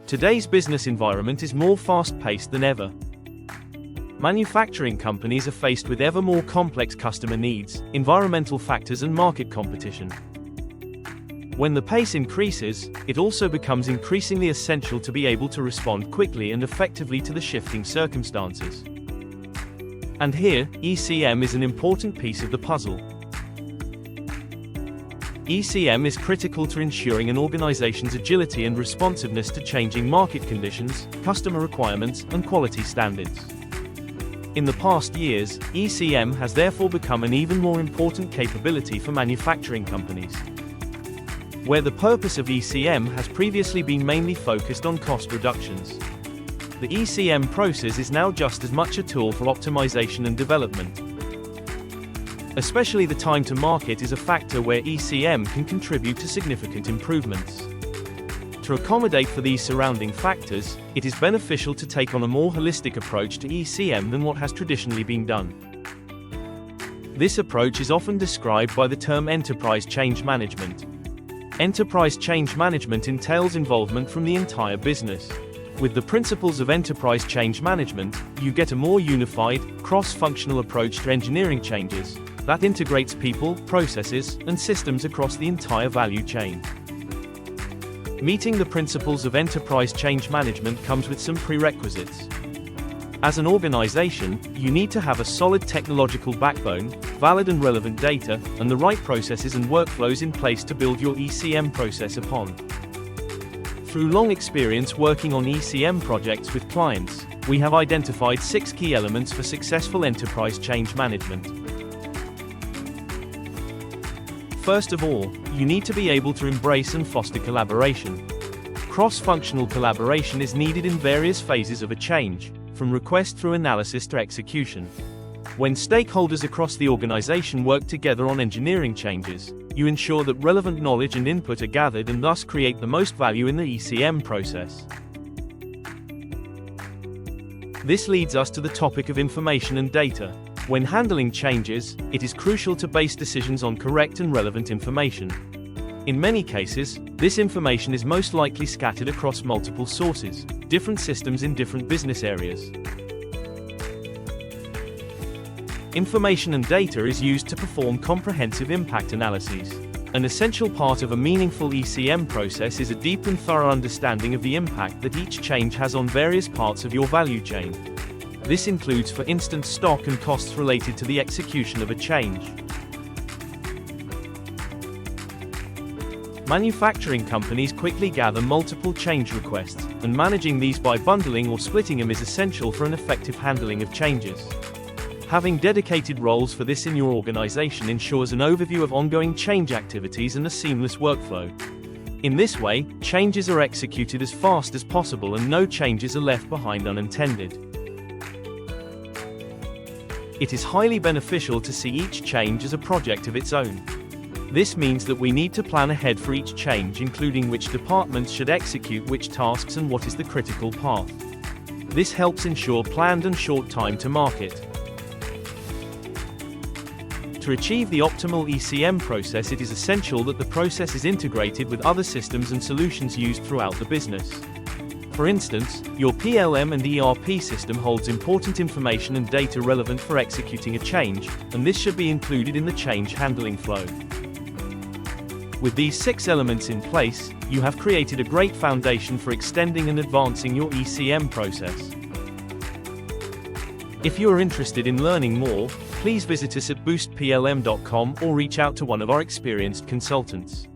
Today's business environment is more fast-paced than ever. Manufacturing companies are faced with ever more complex customer needs, environmental factors and market competition. When the pace increases, it also becomes increasingly essential to be able to respond quickly and effectively to the shifting circumstances. And here, ECM is an important piece of the puzzle. ECM is critical to ensuring an organization's agility and responsiveness to changing market conditions, customer requirements, and quality standards. In the past years, ECM has therefore become an even more important capability for manufacturing companies. Where the purpose of ECM has previously been mainly focused on cost reductions, the ECM process is now just as much a tool for optimization and development. Especially the time to market is a factor where ECM can contribute to significant improvements. To accommodate for these surrounding factors, it is beneficial to take on a more holistic approach to ECM than what has traditionally been done. This approach is often described by the term enterprise change management. Enterprise change management entails involvement from the entire business. With the principles of enterprise change management, you get a more unified, cross-functional approach to engineering changes that integrates people, processes, and systems across the entire value chain. Meeting the principles of enterprise change management comes with some prerequisites. As an organization, you need to have a solid technological backbone, valid and relevant data, and the right processes and workflows in place to build your ECM process upon. Through long experience working on ECM projects with clients, we have identified 6 key elements for successful enterprise change management. First of all, you need to be able to embrace and foster collaboration. Cross-functional collaboration is needed in various phases of a change, from request through analysis to execution. When stakeholders across the organization work together on engineering changes, you ensure that relevant knowledge and input are gathered and thus create the most value in the ECM process. This leads us to the topic of information and data. When handling changes, it is crucial to base decisions on correct and relevant information. In many cases, this information is most likely scattered across multiple sources, different systems in different business areas. Information and data is used to perform comprehensive impact analyses. An essential part of a meaningful ECM process is a deep and thorough understanding of the impact that each change has on various parts of your value chain. This includes, for instance, stock and costs related to the execution of a change. Manufacturing companies quickly gather multiple change requests, and managing these by bundling or splitting them is essential for an effective handling of changes. Having dedicated roles for this in your organization ensures an overview of ongoing change activities and a seamless workflow. In this way, changes are executed as fast as possible and no changes are left behind unintended. It is highly beneficial to see each change as a project of its own. This means that we need to plan ahead for each change, including which departments should execute which tasks and what is the critical path. This helps ensure planned and short time to market. To achieve the optimal ECM process, it is essential that the process is integrated with other systems and solutions used throughout the business. For instance, your PLM and ERP system holds important information and data relevant for executing a change, and this should be included in the change handling flow. With these 6 elements in place, you have created a great foundation for extending and advancing your ECM process. If you are interested in learning more, please visit us at boostplm.com or reach out to one of our experienced consultants.